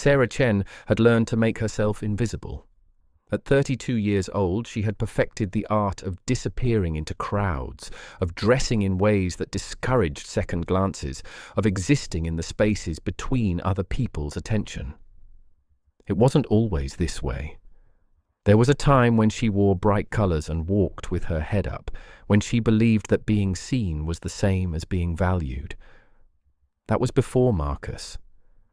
Sarah Chen had learned to make herself invisible. At 32 years old, she had perfected the art of disappearing into crowds, of dressing in ways that discouraged second glances, of existing in the spaces between other people's attention. It wasn't always this way. There was a time when she wore bright colors and walked with her head up, when she believed that being seen was the same as being valued. That was before Marcus.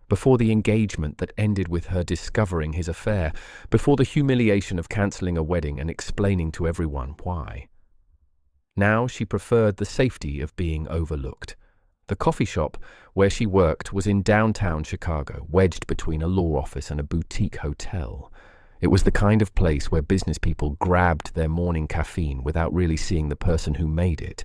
Before the engagement that ended with her discovering his affair, before the humiliation of cancelling a wedding and explaining to everyone why. Now she preferred the safety of being overlooked. The coffee shop where she worked was in downtown Chicago, wedged between a law office and a boutique hotel. It was the kind of place where business people grabbed their morning caffeine without really seeing the person who made it.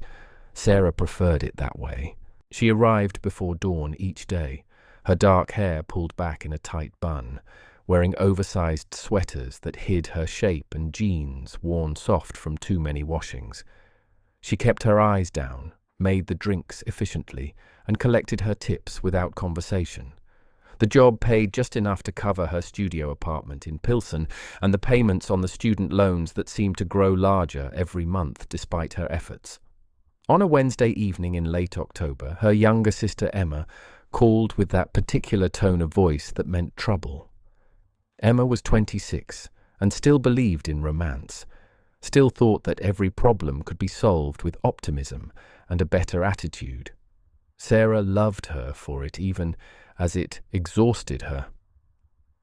Sarah preferred it that way. She arrived before dawn each day, her dark hair pulled back in a tight bun, wearing oversized sweaters that hid her shape and jeans worn soft from too many washings. She kept her eyes down, made the drinks efficiently, and collected her tips without conversation. The job paid just enough to cover her studio apartment in Pilsen and the payments on the student loans that seemed to grow larger every month despite her efforts. On a Wednesday evening in late October, her younger sister Emma called with that particular tone of voice that meant trouble. Emma was 26 and still believed in romance, still thought that every problem could be solved with optimism and a better attitude. Sarah loved her for it, even as it exhausted her.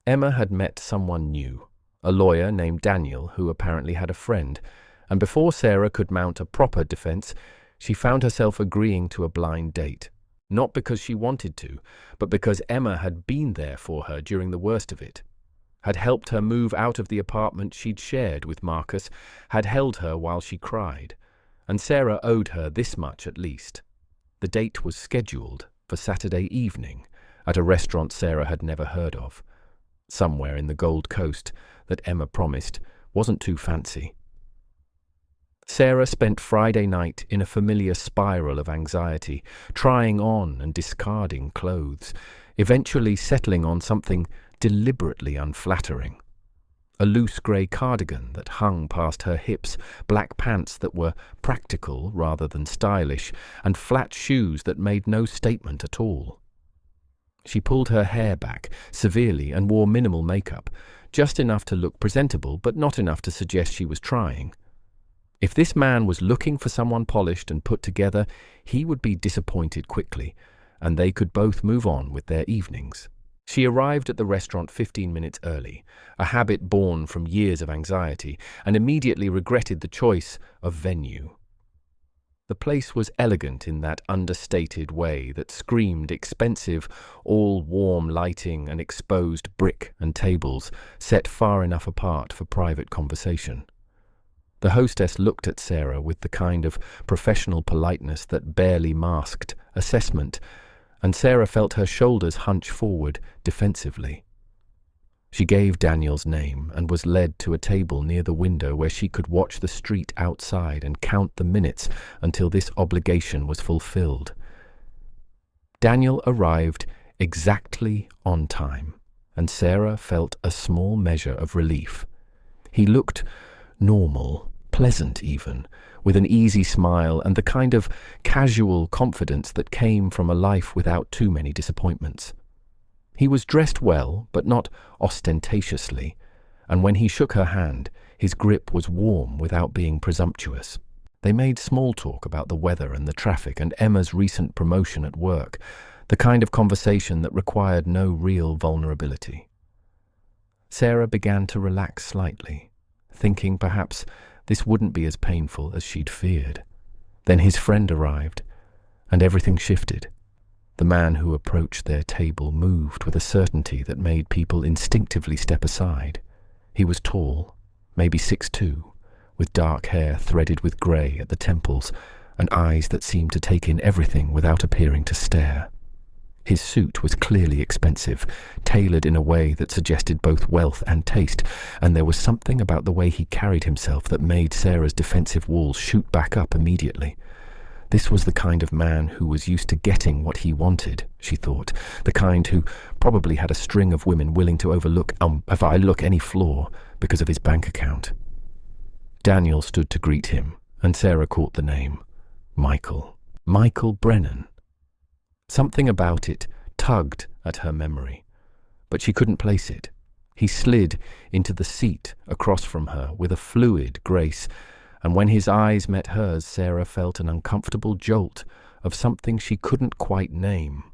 Emma had met someone new, a lawyer named Daniel, who apparently had a friend, and before Sarah could mount a proper defense, she found herself agreeing to a blind date. Not because she wanted to, but because Emma had been there for her during the worst of it, had helped her move out of the apartment she'd shared with Marcus, had held her while she cried, and Sarah owed her this much at least. The date was scheduled for Saturday evening at a restaurant Sarah had never heard of, somewhere in the Gold Coast that Emma promised wasn't too fancy. Sarah spent Friday night in a familiar spiral of anxiety, trying on and discarding clothes, eventually settling on something deliberately unflattering. A loose grey cardigan that hung past her hips, black pants that were practical rather than stylish, and flat shoes that made no statement at all. She pulled her hair back severely and wore minimal makeup, just enough to look presentable but not enough to suggest she was trying. If this man was looking for someone polished and put together, he would be disappointed quickly, and they could both move on with their evenings. She arrived at the restaurant 15 minutes early, a habit born from years of anxiety, and immediately regretted the choice of venue. The place was elegant in that understated way that screamed expensive, all warm lighting and exposed brick and tables set far enough apart for private conversation. The hostess looked at Sarah with the kind of professional politeness that barely masked assessment, and Sarah felt her shoulders hunch forward defensively. She gave Daniel's name and was led to a table near the window where she could watch the street outside and count the minutes until this obligation was fulfilled. Daniel arrived exactly on time, and Sarah felt a small measure of relief. He looked normal, pleasant even, with an easy smile and the kind of casual confidence that came from a life without too many disappointments. He was dressed well, but not ostentatiously, and when he shook her hand, his grip was warm without being presumptuous. They made small talk about the weather and the traffic and Emma's recent promotion at work, the kind of conversation that required no real vulnerability. Sarah began to relax slightly, thinking perhaps this wouldn't be as painful as she'd feared. Then his friend arrived, and everything shifted. The man who approached their table moved with a certainty that made people instinctively step aside. He was tall, maybe 6'2", with dark hair threaded with grey at the temples, and eyes that seemed to take in everything without appearing to stare. His suit was clearly expensive, tailored in a way that suggested both wealth and taste, and there was something about the way he carried himself that made Sarah's defensive walls shoot back up immediately. This was the kind of man who was used to getting what he wanted, she thought, the kind who probably had a string of women willing to overlook any flaw because of his bank account. Daniel stood to greet him, and Sarah caught the name. Michael. Michael Brennan. Something about it tugged at her memory, but she couldn't place it. He slid into the seat across from her with a fluid grace, and when his eyes met hers, Sarah felt an uncomfortable jolt of something she couldn't quite name.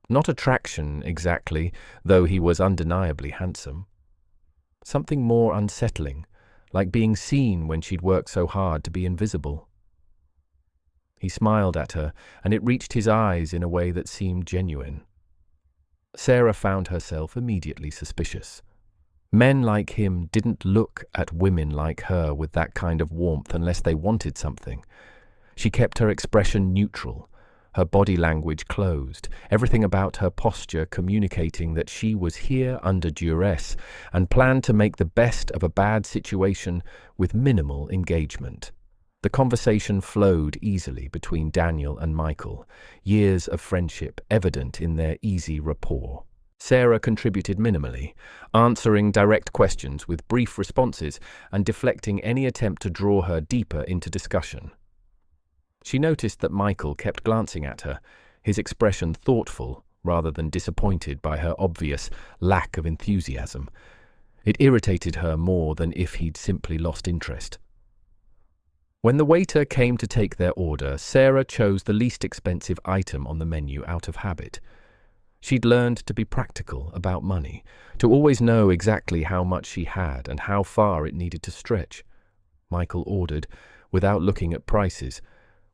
Not attraction, exactly, though he was undeniably handsome. Something more unsettling, like being seen when she'd worked so hard to be invisible. He smiled at her, and it reached his eyes in a way that seemed genuine. Sarah found herself immediately suspicious. Men like him didn't look at women like her with that kind of warmth unless they wanted something. She kept her expression neutral, her body language closed, everything about her posture communicating that she was here under duress and planned to make the best of a bad situation with minimal engagement. The conversation flowed easily between Daniel and Michael, years of friendship evident in their easy rapport. Sarah contributed minimally, answering direct questions with brief responses and deflecting any attempt to draw her deeper into discussion. She noticed that Michael kept glancing at her, his expression thoughtful rather than disappointed by her obvious lack of enthusiasm. It irritated her more than if he'd simply lost interest. When the waiter came to take their order, Sarah chose the least expensive item on the menu out of habit. She'd learned to be practical about money, to always know exactly how much she had and how far it needed to stretch. Michael ordered, without looking at prices,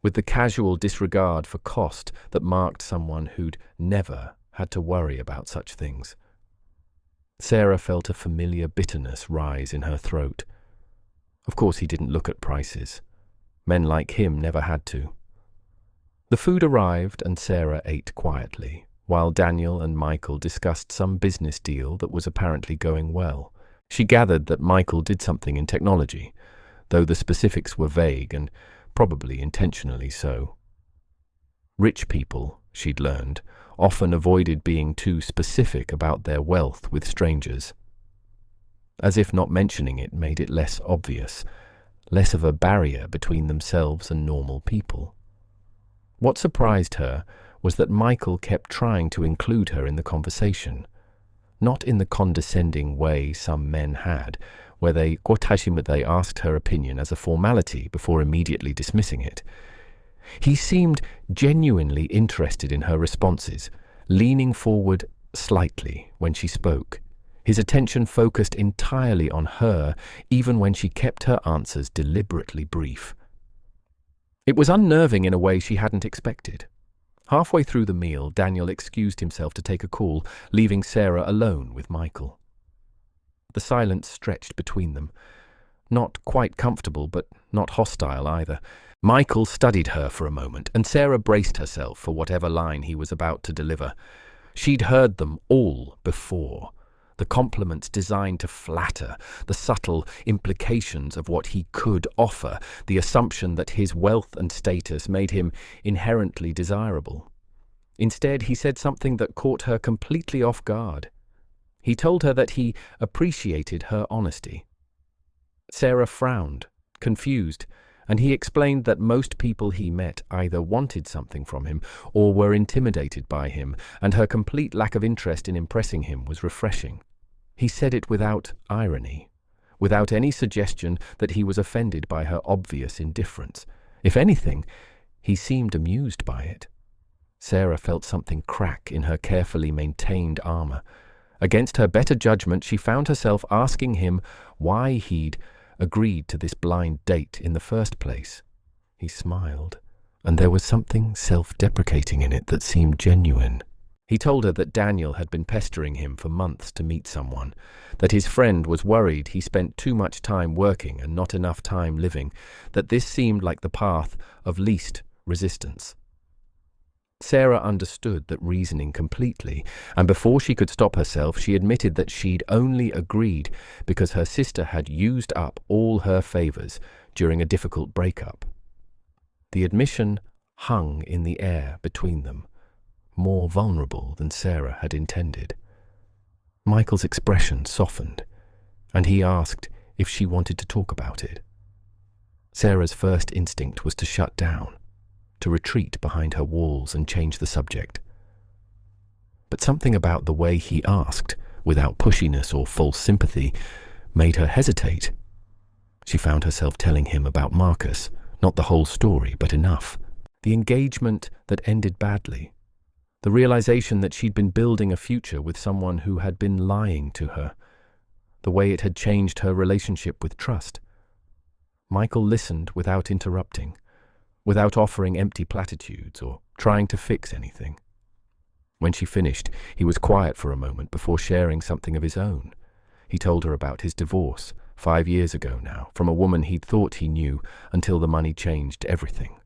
with the casual disregard for cost that marked someone who'd never had to worry about such things. Sarah felt a familiar bitterness rise in her throat. Of course he didn't look at prices. Men like him never had to. The food arrived and Sarah ate quietly, while Daniel and Michael discussed some business deal that was apparently going well. She gathered that Michael did something in technology, though the specifics were vague and probably intentionally so. Rich people, she'd learned, often avoided being too specific about their wealth with strangers, as if not mentioning it made it less obvious, less of a barrier between themselves and normal people. What surprised her was that Michael kept trying to include her in the conversation, not in the condescending way some men had, where they asked her opinion as a formality before immediately dismissing it. He seemed genuinely interested in her responses, leaning forward slightly when she spoke, his attention focused entirely on her, even when she kept her answers deliberately brief. It was unnerving in a way she hadn't expected. Halfway through the meal, Daniel excused himself to take a call, leaving Sarah alone with Michael. The silence stretched between them. Not quite comfortable, but not hostile either. Michael studied her for a moment, and Sarah braced herself for whatever line he was about to deliver. She'd heard them all before. The compliments designed to flatter, the subtle implications of what he could offer, the assumption that his wealth and status made him inherently desirable. Instead, he said something that caught her completely off guard. He told her that he appreciated her honesty. Sarah frowned, confused, and he explained that most people he met either wanted something from him or were intimidated by him, and her complete lack of interest in impressing him was refreshing. He said it without irony, without any suggestion that he was offended by her obvious indifference. If anything, he seemed amused by it. Sarah felt something crack in her carefully maintained armor. Against her better judgment, she found herself asking him why he'd agreed to this blind date in the first place. He smiled, and there was something self-deprecating in it that seemed genuine. He told her that Daniel had been pestering him for months to meet someone, that his friend was worried he spent too much time working and not enough time living, that this seemed like the path of least resistance. Sarah understood that reasoning completely, and before she could stop herself, she admitted that she'd only agreed because her sister had used up all her favors during a difficult breakup. The admission hung in the air between them, more vulnerable than Sarah had intended. Michael's expression softened, and he asked if she wanted to talk about it. Sarah's first instinct was to shut down, to retreat behind her walls and change the subject. But something about the way he asked, without pushiness or false sympathy, made her hesitate. She found herself telling him about Marcus, not the whole story, but enough. The engagement that ended badly. The realization that she'd been building a future with someone who had been lying to her. The way it had changed her relationship with trust. Michael listened without interrupting, without offering empty platitudes or trying to fix anything. When she finished, he was quiet for a moment before sharing something of his own. He told her about his divorce, 5 years ago now, from a woman he'd thought he knew until the money changed everything.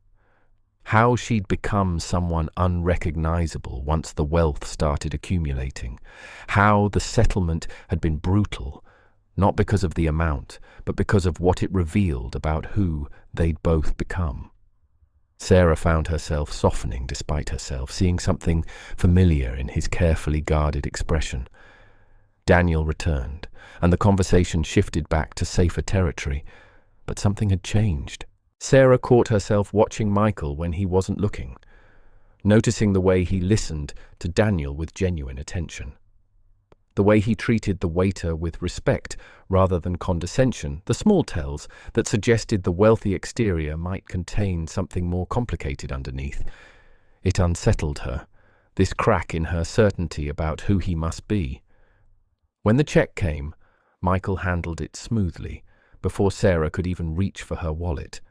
How she'd become someone unrecognizable once the wealth started accumulating. How the settlement had been brutal, not because of the amount, but because of what it revealed about who they'd both become. Sarah found herself softening despite herself, seeing something familiar in his carefully guarded expression. Daniel returned, and the conversation shifted back to safer territory, but something had changed. Sarah caught herself watching Michael when he wasn't looking, noticing the way he listened to Daniel with genuine attention. The way he treated the waiter with respect rather than condescension, the small tells that suggested the wealthy exterior might contain something more complicated underneath. It unsettled her, this crack in her certainty about who he must be. When the check came, Michael handled it smoothly, before Sarah could even reach for her wallet.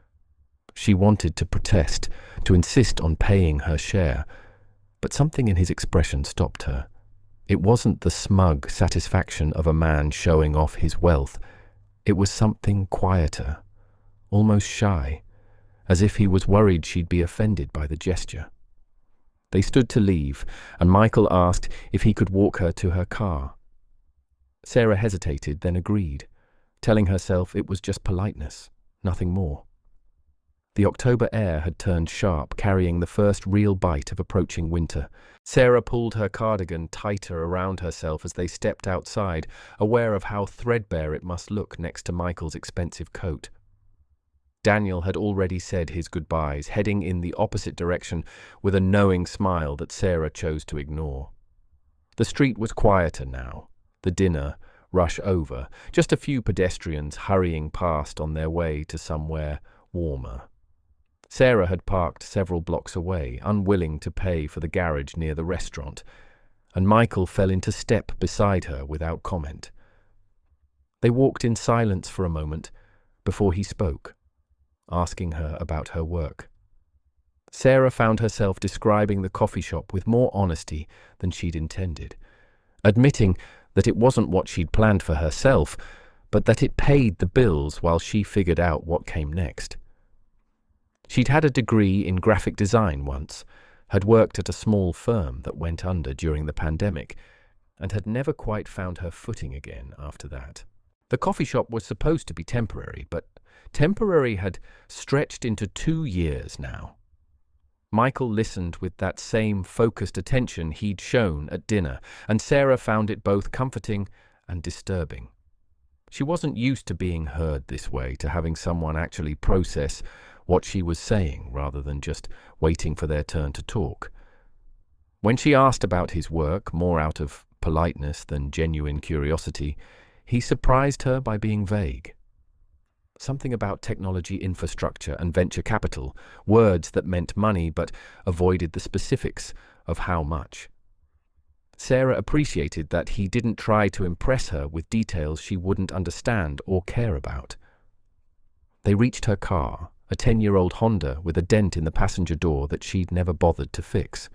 She wanted to protest, to insist on paying her share, but something in his expression stopped her. It wasn't the smug satisfaction of a man showing off his wealth. It was something quieter, almost shy, as if he was worried she'd be offended by the gesture. They stood to leave, and Michael asked if he could walk her to her car. Sarah hesitated, then agreed, telling herself it was just politeness, nothing more. The October air had turned sharp, carrying the first real bite of approaching winter. Sarah pulled her cardigan tighter around herself as they stepped outside, aware of how threadbare it must look next to Michael's expensive coat. Daniel had already said his goodbyes, heading in the opposite direction with a knowing smile that Sarah chose to ignore. The street was quieter now, the dinner rush over, just a few pedestrians hurrying past on their way to somewhere warmer. Sarah had parked several blocks away, unwilling to pay for the garage near the restaurant, and Michael fell into step beside her without comment. They walked in silence for a moment before he spoke, asking her about her work. Sarah found herself describing the coffee shop with more honesty than she'd intended, admitting that it wasn't what she'd planned for herself, but that it paid the bills while she figured out what came next. She'd had a degree in graphic design once, had worked at a small firm that went under during the pandemic, and had never quite found her footing again after that. The coffee shop was supposed to be temporary, but temporary had stretched into 2 years now. Michael listened with that same focused attention he'd shown at dinner, and Sarah found it both comforting and disturbing. She wasn't used to being heard this way, to having someone actually process what she was saying rather than just waiting for their turn to talk. When she asked about his work, more out of politeness than genuine curiosity, he surprised her by being vague. Something about technology infrastructure and venture capital, words that meant money but avoided the specifics of how much. Sarah appreciated that he didn't try to impress her with details she wouldn't understand or care about. They reached her car, a 10-year-old Honda with a dent in the passenger door that she'd never bothered to fix.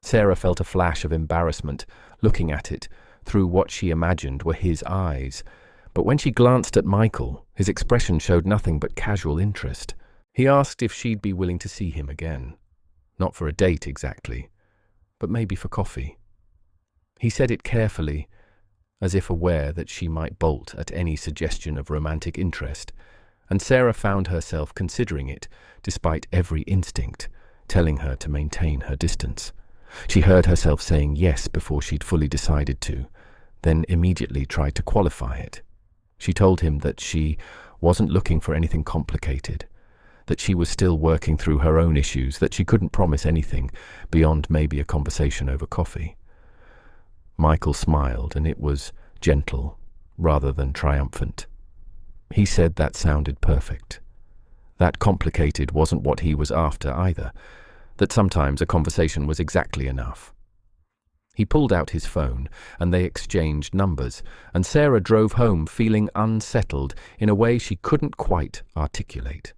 Sarah felt a flash of embarrassment looking at it through what she imagined were his eyes, but when she glanced at Michael, his expression showed nothing but casual interest. He asked if she'd be willing to see him again. Not for a date exactly, but maybe for coffee. He said it carefully, as if aware that she might bolt at any suggestion of romantic interest, and Sarah found herself considering it, despite every instinct telling her to maintain her distance. She heard herself saying yes before she'd fully decided to, then immediately tried to qualify it. She told him that she wasn't looking for anything complicated, that she was still working through her own issues, that she couldn't promise anything beyond maybe a conversation over coffee. Michael smiled, and it was gentle rather than triumphant. He said that sounded perfect. That complicated wasn't what he was after either, that sometimes a conversation was exactly enough. He pulled out his phone, and they exchanged numbers, and Sarah drove home feeling unsettled in a way she couldn't quite articulate.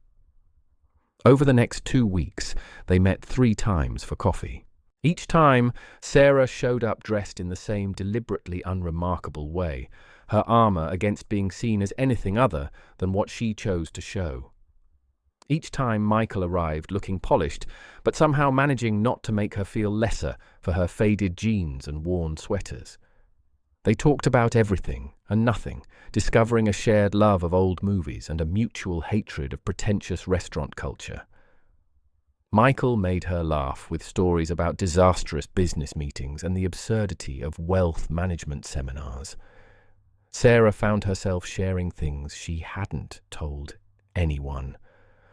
Over the next 2 weeks, they met 3 times for coffee. Each time, Sarah showed up dressed in the same deliberately unremarkable way, her armor against being seen as anything other than what she chose to show. Each time Michael arrived looking polished, but somehow managing not to make her feel lesser for her faded jeans and worn sweaters. They talked about everything and nothing, discovering a shared love of old movies and a mutual hatred of pretentious restaurant culture. Michael made her laugh with stories about disastrous business meetings and the absurdity of wealth management seminars. Sarah found herself sharing things she hadn't told anyone,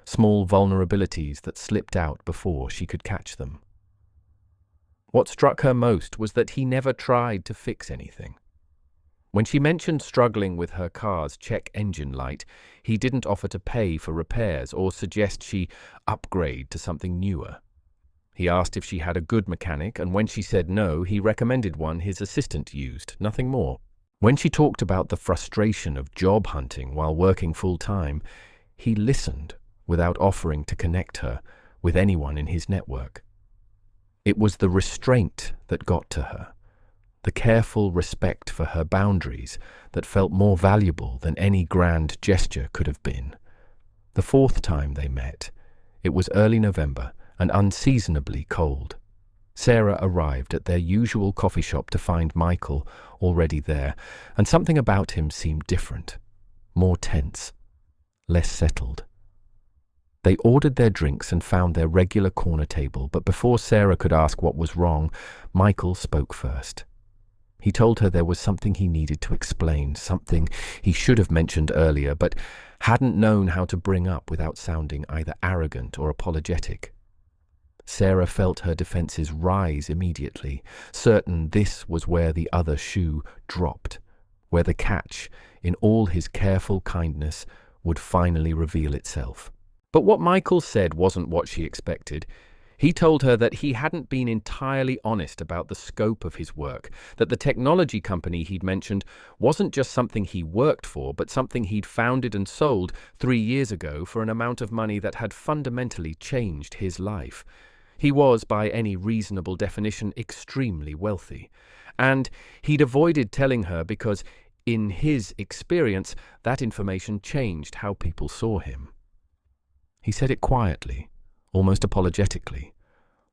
small vulnerabilities that slipped out before she could catch them. What struck her most was that he never tried to fix anything. When she mentioned struggling with her car's check engine light, he didn't offer to pay for repairs or suggest she upgrade to something newer. He asked if she had a good mechanic, and when she said no, he recommended one his assistant used, nothing more. When she talked about the frustration of job hunting while working full-time, he listened without offering to connect her with anyone in his network. It was the restraint that got to her, the careful respect for her boundaries that felt more valuable than any grand gesture could have been. The 4th time they met, it was early November and unseasonably cold. Sarah arrived at their usual coffee shop to find Michael already there, and something about him seemed different, more tense, less settled. They ordered their drinks and found their regular corner table, but before Sarah could ask what was wrong, Michael spoke first. He told her there was something he needed to explain, something he should have mentioned earlier, but hadn't known how to bring up without sounding either arrogant or apologetic. Sarah felt her defenses rise immediately, certain this was where the other shoe dropped, where the catch, in all his careful kindness, would finally reveal itself. But what Michael said wasn't what she expected. He told her that he hadn't been entirely honest about the scope of his work, that the technology company he'd mentioned wasn't just something he worked for, but something he'd founded and sold 3 years ago for an amount of money that had fundamentally changed his life. He was, by any reasonable definition, extremely wealthy, and he'd avoided telling her because, in his experience, that information changed how people saw him. He said it quietly, almost apologetically,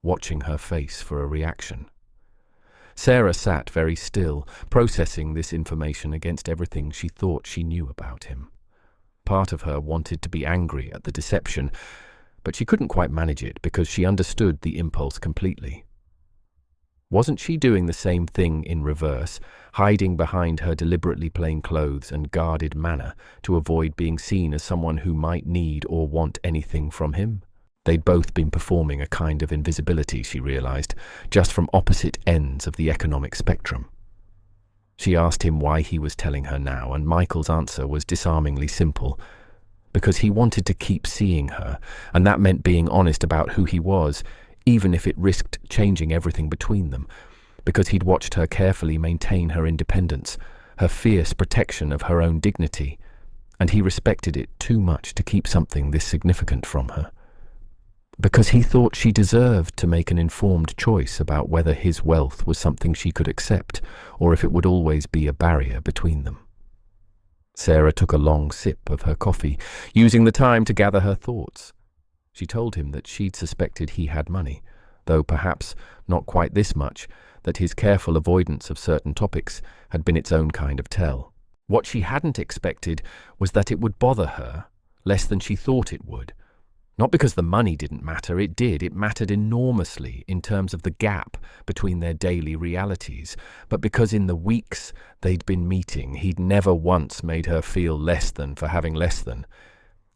watching her face for a reaction. Sarah sat very still, processing this information against everything she thought she knew about him. Part of her wanted to be angry at the deception, but she couldn't quite manage it because she understood the impulse completely. Wasn't she doing the same thing in reverse, hiding behind her deliberately plain clothes and guarded manner to avoid being seen as someone who might need or want anything from him? They'd both been performing a kind of invisibility, she realized, just from opposite ends of the economic spectrum. She asked him why he was telling her now, and Michael's answer was disarmingly simple. Because he wanted to keep seeing her, and that meant being honest about who he was, even if it risked changing everything between them, because he'd watched her carefully maintain her independence, her fierce protection of her own dignity, and he respected it too much to keep something this significant from her. Because he thought she deserved to make an informed choice about whether his wealth was something she could accept, or if it would always be a barrier between them. Sarah took a long sip of her coffee, using the time to gather her thoughts. She told him that she'd suspected he had money, though perhaps not quite this much, that his careful avoidance of certain topics had been its own kind of tell. What she hadn't expected was that it would bother her, less than she thought it would. Not because the money didn't matter, it did. It mattered enormously in terms of the gap between their daily realities. But because in the weeks they'd been meeting, he'd never once made her feel less than for having less than.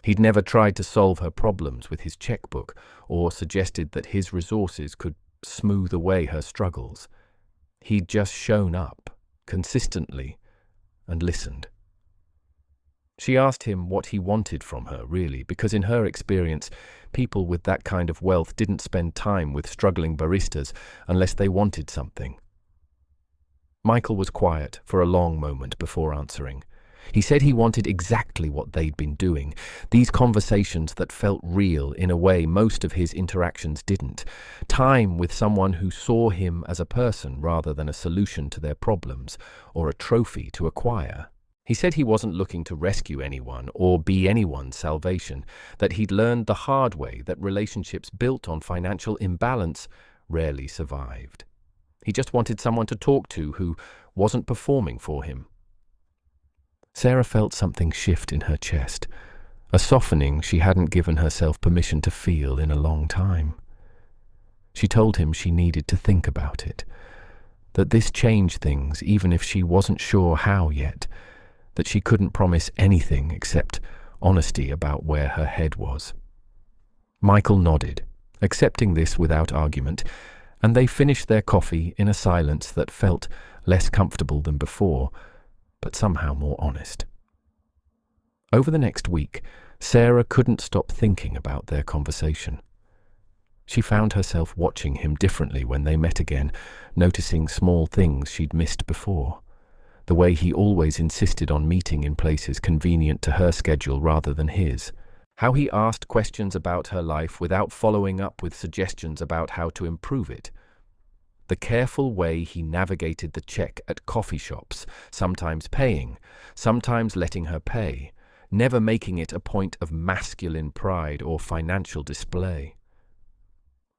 He'd never tried to solve her problems with his checkbook or suggested that his resources could smooth away her struggles. He'd just shown up, consistently, and listened. She asked him what he wanted from her, really, because in her experience, people with that kind of wealth didn't spend time with struggling baristas unless they wanted something. Michael was quiet for a long moment before answering. He said he wanted exactly what they'd been doing, these conversations that felt real in a way most of his interactions didn't. Time with someone who saw him as a person rather than a solution to their problems or a trophy to acquire. He said he wasn't looking to rescue anyone or be anyone's salvation, that he'd learned the hard way that relationships built on financial imbalance rarely survived. He just wanted someone to talk to who wasn't performing for him. Sarah felt something shift in her chest, a softening she hadn't given herself permission to feel in a long time. She told him she needed to think about it, that this changed things even if she wasn't sure how yet, that she couldn't promise anything except honesty about where her head was. Michael nodded, accepting this without argument, and they finished their coffee in a silence that felt less comfortable than before, but somehow more honest. Over the next week, Sarah couldn't stop thinking about their conversation. She found herself watching him differently when they met again, noticing small things she'd missed before. The way he always insisted on meeting in places convenient to her schedule rather than his. How he asked questions about her life without following up with suggestions about how to improve it. The careful way he navigated the check at coffee shops, sometimes paying, sometimes letting her pay, never making it a point of masculine pride or financial display.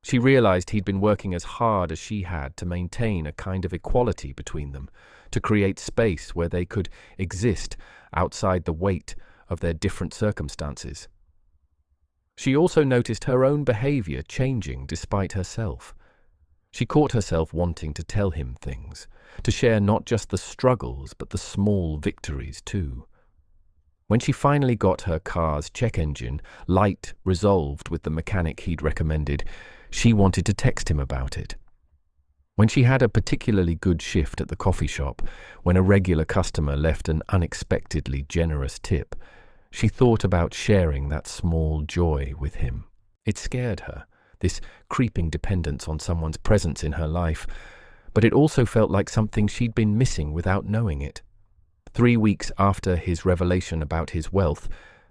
She realized he'd been working as hard as she had to maintain a kind of equality between them, to create space where they could exist outside the weight of their different circumstances. She also noticed her own behavior changing despite herself. She caught herself wanting to tell him things, to share not just the struggles but the small victories too. When she finally got her car's check engine light resolved with the mechanic he'd recommended, she wanted to text him about it. When she had a particularly good shift at the coffee shop, when a regular customer left an unexpectedly generous tip, she thought about sharing that small joy with him. It scared her, this creeping dependence on someone's presence in her life, but it also felt like something she'd been missing without knowing it. 3 weeks after his revelation about his wealth,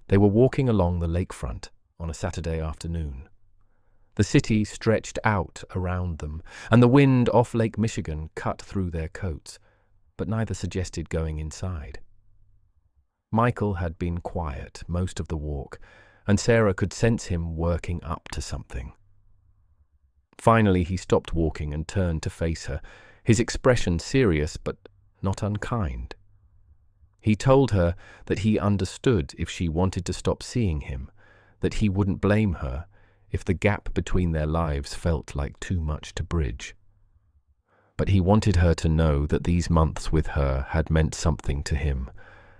they were walking along the lakefront on a Saturday afternoon. The city stretched out around them, and the wind off Lake Michigan cut through their coats, but neither suggested going inside. Michael had been quiet most of the walk, and Sarah could sense him working up to something. Finally, he stopped walking and turned to face her, his expression serious but not unkind. He told her that he understood if she wanted to stop seeing him, that he wouldn't blame her if the gap between their lives felt like too much to bridge. But he wanted her to know that these months with her had meant something to him,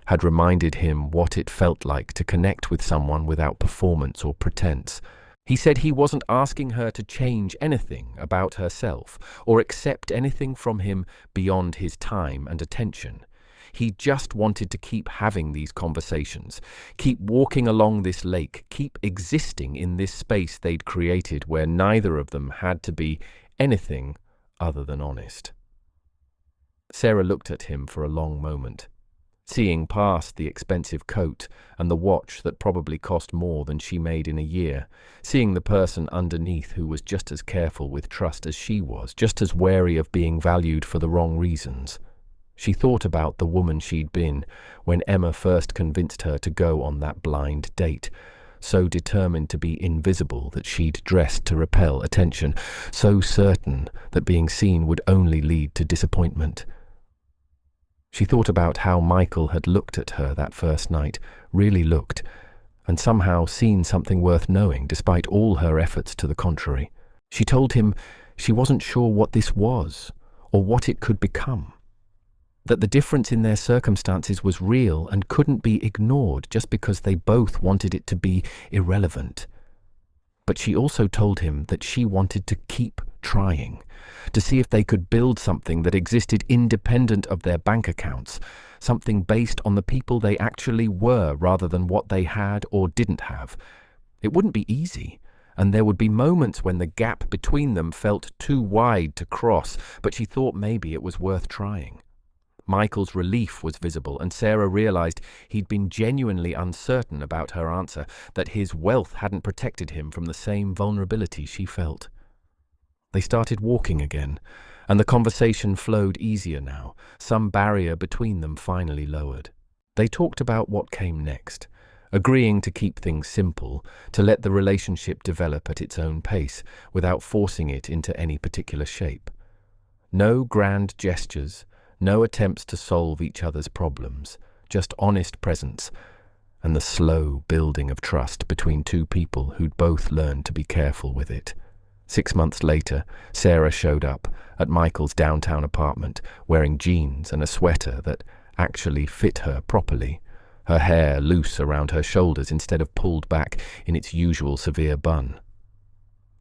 had reminded him what it felt like to connect with someone without performance or pretense. He said he wasn't asking her to change anything about herself or accept anything from him beyond his time and attention. He just wanted to keep having these conversations, keep walking along this lake, keep existing in this space they'd created where neither of them had to be anything other than honest. Sarah looked at him for a long moment, seeing past the expensive coat and the watch that probably cost more than she made in a year, seeing the person underneath who was just as careful with trust as she was, just as wary of being valued for the wrong reasons. She thought about the woman she'd been when Emma first convinced her to go on that blind date, so determined to be invisible that she'd dressed to repel attention, so certain that being seen would only lead to disappointment. She thought about how Michael had looked at her that first night, really looked, and somehow seen something worth knowing despite all her efforts to the contrary. She told him she wasn't sure what this was or what it could become, that the difference in their circumstances was real and couldn't be ignored just because they both wanted it to be irrelevant. But she also told him that she wanted to keep trying, to see if they could build something that existed independent of their bank accounts, something based on the people they actually were rather than what they had or didn't have. It wouldn't be easy, and there would be moments when the gap between them felt too wide to cross, but she thought maybe it was worth trying. Michael's relief was visible, and Sarah realized he'd been genuinely uncertain about her answer, that his wealth hadn't protected him from the same vulnerability she felt. They started walking again, and the conversation flowed easier now, some barrier between them finally lowered. They talked about what came next, agreeing to keep things simple, to let the relationship develop at its own pace, without forcing it into any particular shape. No grand gestures, no attempts to solve each other's problems, just honest presence and the slow building of trust between two people who'd both learned to be careful with it. 6 months later, Sarah showed up at Michael's downtown apartment wearing jeans and a sweater that actually fit her properly, her hair loose around her shoulders instead of pulled back in its usual severe bun.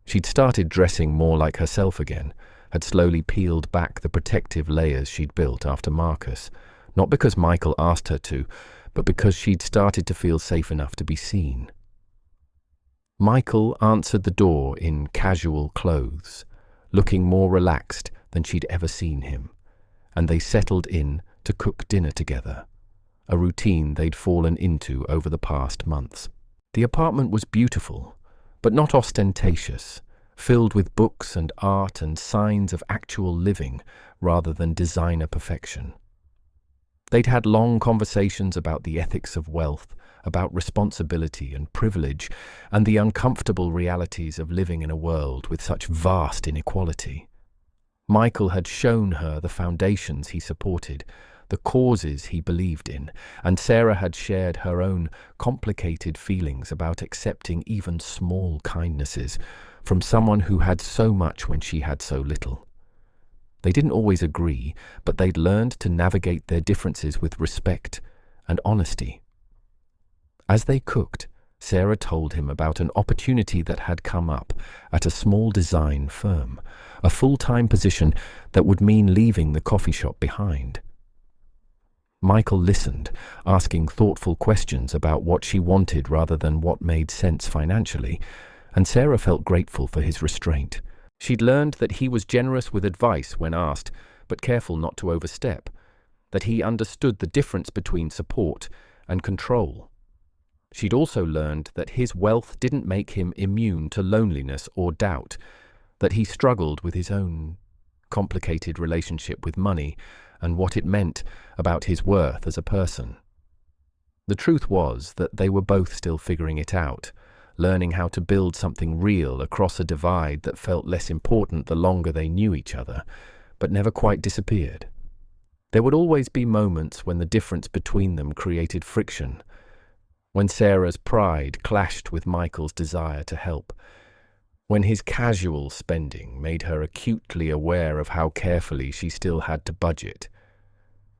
She'd started dressing more like herself again, had slowly peeled back the protective layers she'd built after Marcus, not because Michael asked her to, but because she'd started to feel safe enough to be seen. Michael answered the door in casual clothes, looking more relaxed than she'd ever seen him, and they settled in to cook dinner together, a routine they'd fallen into over the past months. The apartment was beautiful, but not ostentatious, filled with books and art and signs of actual living rather than designer perfection. They'd had long conversations about the ethics of wealth, about responsibility and privilege, and the uncomfortable realities of living in a world with such vast inequality. Michael had shown her the foundations he supported, the causes he believed in, and Sarah had shared her own complicated feelings about accepting even small kindnesses from someone who had so much when she had so little. They didn't always agree, but they'd learned to navigate their differences with respect and honesty. As they cooked, Sarah told him about an opportunity that had come up at a small design firm, a full-time position that would mean leaving the coffee shop behind. Michael listened, asking thoughtful questions about what she wanted rather than what made sense financially, and Sarah felt grateful for his restraint. She'd learned that he was generous with advice when asked, but careful not to overstep, that he understood the difference between support and control. She'd also learned that his wealth didn't make him immune to loneliness or doubt, that he struggled with his own complicated relationship with money and what it meant about his worth as a person. The truth was that they were both still figuring it out, learning how to build something real across a divide that felt less important the longer they knew each other, but never quite disappeared. There would always be moments when the difference between them created friction, when Sarah's pride clashed with Michael's desire to help, when his casual spending made her acutely aware of how carefully she still had to budget.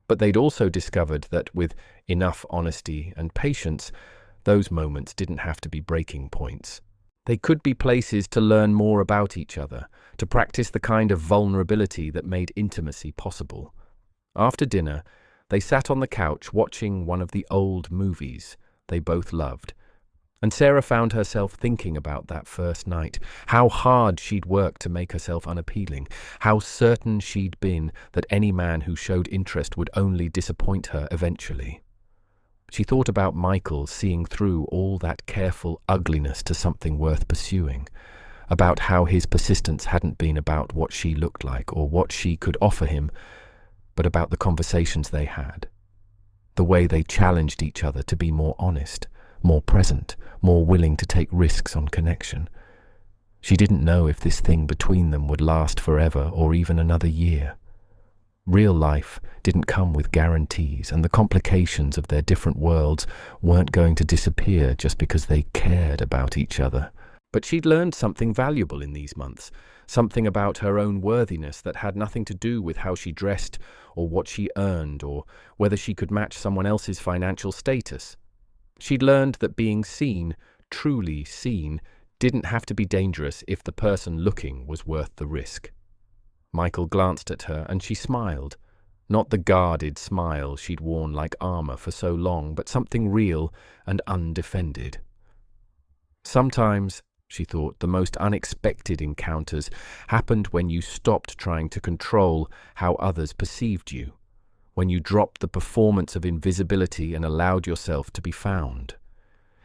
But they'd also discovered that with enough honesty and patience, those moments didn't have to be breaking points. They could be places to learn more about each other, to practice the kind of vulnerability that made intimacy possible. After dinner, they sat on the couch watching one of the old movies they both loved, and Sarah found herself thinking about that first night, how hard she'd worked to make herself unappealing, how certain she'd been that any man who showed interest would only disappoint her eventually. She thought about Michael seeing through all that careful ugliness to something worth pursuing, about how his persistence hadn't been about what she looked like or what she could offer him, but about the conversations they had, the way they challenged each other to be more honest, more present, more willing to take risks on connection. She didn't know if this thing between them would last forever or even another year. Real life didn't come with guarantees, and the complications of their different worlds weren't going to disappear just because they cared about each other. But she'd learned something valuable in these months, something about her own worthiness that had nothing to do with how she dressed or what she earned or whether she could match someone else's financial status. She'd learned that being seen, truly seen, didn't have to be dangerous if the person looking was worth the risk. Michael glanced at her and she smiled. Not the guarded smile she'd worn like armor for so long, but something real and undefended. Sometimes, she thought, the most unexpected encounters happened when you stopped trying to control how others perceived you, when you dropped the performance of invisibility and allowed yourself to be found.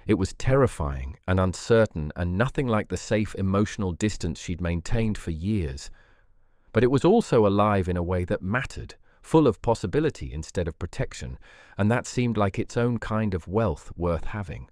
It was terrifying and uncertain and nothing like the safe emotional distance she'd maintained for years. But it was also alive in a way that mattered, full of possibility instead of protection, and that seemed like its own kind of wealth worth having.